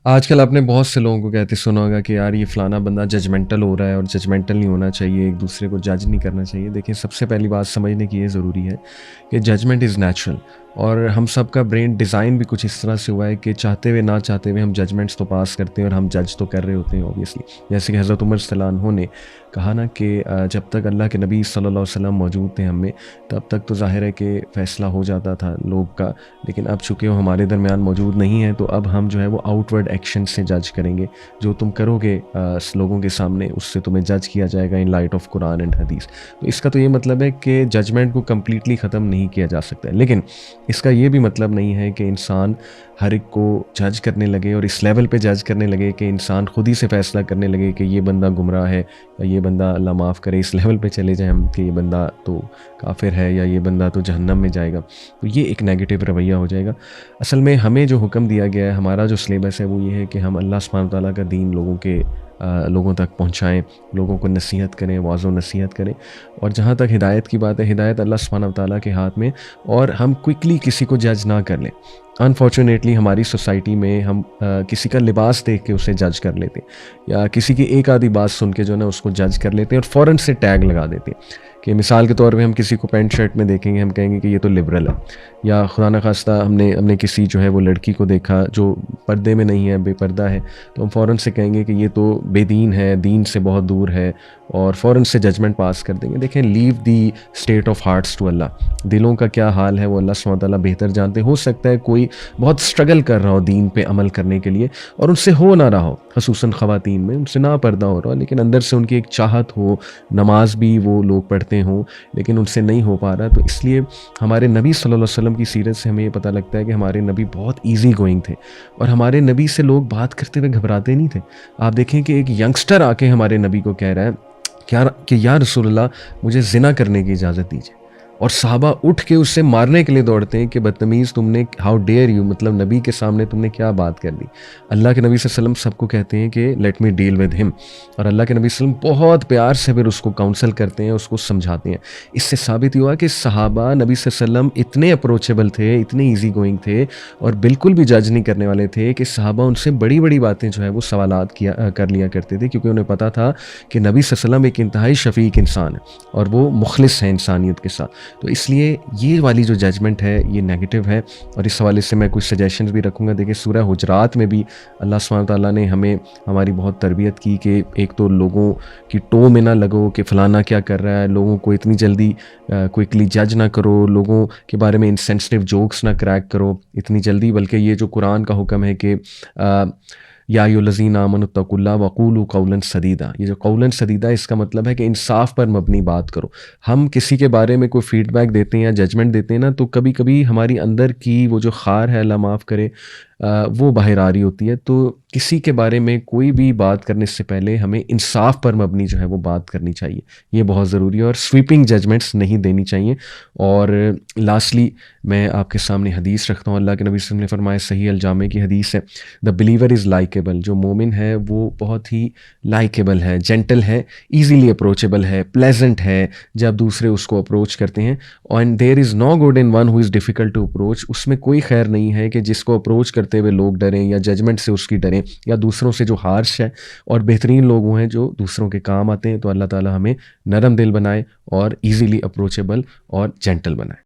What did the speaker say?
آج کل آپ نے بہت سے لوگوں کو کہتے سنا ہوگا کہ یار یہ فلانا بندہ ججمنٹل ہو رہا ہے، اور ججمنٹل نہیں ہونا چاہیے، ایک دوسرے کو جج نہیں کرنا چاہیے۔ دیکھیں، سب سے پہلی بات سمجھنے کی یہ ضروری ہے کہ ججمنٹ از نیچرل، اور ہم سب کا برین ڈیزائن بھی کچھ اس طرح سے ہوا ہے کہ چاہتے ہوئے نہ چاہتے ہوئے ہم ججمنٹس تو پاس کرتے ہیں، اور ہم جج تو کر رہے ہوتے ہیں اوبیسلی۔ جیسے کہ حضرت عمر صلی اللہ عنہ نے کہا نا کہ جب تک اللہ کے نبی صلی اللہ علیہ وسلم موجود تھے ہم میں، تب تک تو ظاہر ہے کہ فیصلہ ہو جاتا تھا لوگ کا، لیکن اب چونکہ وہ ہمارے درمیان موجود نہیں ہیں تو اب ہم جو ہے وہ آؤٹ ورڈ ایکشن سے جج کریں گے۔ جو تم کرو گے لوگوں کے سامنے، اس سے تمہیں جج کیا جائے گا in light of Quran and Hadith. تو اس کا تو یہ مطلب ہے کہ ججمنٹ کو کمپلیٹلی ختم نہیں کیا جا سکتا ہے، لیکن اس کا یہ بھی مطلب نہیں ہے کہ انسان ہر ایک کو جج کرنے لگے، اور اس لیول پہ جج کرنے لگے کہ انسان خود ہی سے فیصلہ کرنے لگے کہ یہ بندہ گمراہ ہے، یا یہ بندہ اللہ معاف کرے، اس لیول پہ چلے جائیں ہم کہ یہ بندہ تو کافر ہے، یا یہ بندہ تو جہنم میں جائے گا۔ تو یہ ایک نیگیٹو رویہ ہو جائے گا۔ اصل میں ہمیں جو حکم دیا گیا ہے، ہمارا جو سلیبس ہے وہ یہ ہے کہ ہم اللہ سبحانہ تعالیٰ کا دین لوگوں تک پہنچائیں، لوگوں کو نصیحت کریں، واعظ و نصیحت کریں۔ اور جہاں تک ہدایت کی بات ہے، ہدایت اللہ سبحانہ تعالیٰ کے ہاتھ میں، اور ہم کوئکلی کسی کو جج نہ کر لیں۔ انفارچونیٹلی ہماری سوسائٹی میں ہم کسی کا لباس دیکھ کے اسے جج کر لیتے ہیں، یا کسی کی ایک آدھی بات سن کے جو ہے نا اس کو جج کر لیتے ہیں، اور فوراً سے ٹیگ لگا دیتے ہیں کہ مثال کے طور پہ ہم کسی کو پینٹ شرٹ میں دیکھیں گے، ہم کہیں گے کہ یہ تو لبرل ہے۔ یا خدا نخواستہ ہم نے کسی جو ہے وہ لڑکی کو دیکھا جو پردے میں نہیں ہے، بے پردہ ہے، تو ہم فوراً سے کہیں گے کہ یہ تو بے دین ہے، دین سے بہت دور ہے، اور فوراً سے ججمنٹ پاس کر دیں گے۔ دیکھیں، leave the state of hearts to Allah, دلوں کا کیا حال ہے وہ اللہ سبحانہ تعالیٰ بہتر جانتے ہیں۔ ہو سکتا ہے کوئی بہت اسٹرگل کر رہا ہو دین پہ عمل کرنے کے لیے، اور ان سے ہو نہ رہا ہو، خصوصاً خواتین میں ان سے نہ پردہ ہو رہا ہو، لیکن اندر سے ان کی ایک چاہت ہو، نماز بھی وہ لوگ پڑھتے ہوں لیکن ان سے نہیں ہو پا رہا۔ تو اس لیے ہمارے نبی صلی اللہ علیہ وسلم کی سیرت سے ہمیں یہ پتہ لگتا ہے کہ ہمارے نبی بہت ایزی گوئنگ تھے، اور ہمارے نبی سے لوگ بات کرتے ہوئے گھبراتے نہیں تھے۔ آپ دیکھیں کہ ایک ینگسٹر آ کے ہمارے نبی کو کہہ رہا ہے کہ یا رسول اللہ، مجھے زنا کرنے کی اجازت دیجیے، اور صحابہ اٹھ کے اسے مارنے کے لیے دوڑتے ہیں کہ بدتمیز، تم نے ہاؤ ڈیئر یو، مطلب نبی کے سامنے تم نے کیا بات کر دی۔ اللہ کے نبی صلی اللہ علیہ وسلم سب کو کہتے ہیں کہ لیٹ می ڈیل ود ہم، اور اللہ کے نبی صلی اللہ علیہ وسلم بہت پیار سے پھر اس کو کاؤنسل کرتے ہیں، اس کو سمجھاتے ہیں۔ اس سے ثابت ہوا کہ صحابہ نبی صلی اللہ علیہ وسلم اتنے اپروچیبل تھے، اتنے ایزی گوئنگ تھے، اور بالکل بھی جج نہیں کرنے والے تھے کہ صحابہ ان سے بڑی بڑی باتیں جو ہے وہ سوالات کر لیا کرتے تھے، کیونکہ انہیں پتا تھا کہ نبی صلی اللہ علیہ وسلم ایک انتہائی شفیق انسان ہے، اور وہ مخلص ہے انسانیت کے ساتھ۔ تو اس لیے یہ والی جو ججمنٹ ہے یہ نیگیٹو ہے، اور اس حوالے سے میں کچھ سجیشنز بھی رکھوں گا۔ دیکھیں، سورہ حجرات میں بھی اللہ سبحانہ تعالیٰ نے ہماری بہت تربیت کی کہ ایک تو لوگوں کی ٹو میں نہ لگو کہ فلانا کیا کر رہا ہے، لوگوں کو اتنی جلدی کوئکلی جج نہ کرو، لوگوں کے بارے میں انسینسٹیو جوکس نہ کریک کرو اتنی جلدی، بلکہ یہ جو قرآن کا حکم ہے کہ یا ایھا الذین آمنوا اتقوا اللہ وقولوا قولا سدیدا، یہ جو قولا سدیدا اس کا مطلب ہے کہ انصاف پر مبنی بات کرو۔ ہم کسی کے بارے میں کوئی فیڈ بیک دیتے ہیں یا ججمنٹ دیتے ہیں نا، تو کبھی کبھی ہماری اندر کی وہ جو خار ہے، اللہ معاف کرے، وہ باہر آ رہی ہوتی ہے۔ تو کسی کے بارے میں کوئی بھی بات کرنے سے پہلے ہمیں انصاف پر مبنی جو ہے وہ بات کرنی چاہیے، یہ بہت ضروری ہے، اور سویپنگ ججمنٹس نہیں دینی چاہیے۔ اور لاسٹلی میں آپ کے سامنے حدیث رکھتا ہوں، اللہ کے نبی صلی اللہ علیہ وسلم نے فرمایا، صحیح الجامع کی حدیث ہے، دا بلیور از لائکیبل، جو مومن ہے وہ بہت ہی لائکیبل ہے، جینٹل ہے، ایزیلی اپروچیبل ہے، پلیزنٹ ہے جب دوسرے اس کو اپروچ کرتے ہیں، and there is no good in one who is difficult to approach, اس میں کوئی خیر نہیں ہے کہ جس کو اپروچ کرتے ہوئے لوگ ڈریں، یا ججمنٹ سے اس کی ڈریں، یا دوسروں سے جو ہارش ہے، اور بہترین لوگ وہ ہیں جو دوسروں کے کام آتے ہیں۔ تو اللہ تعالیٰ ہمیں نرم دل بنائے، اور ایزیلی اپروچیبل اور جینٹل بنائے۔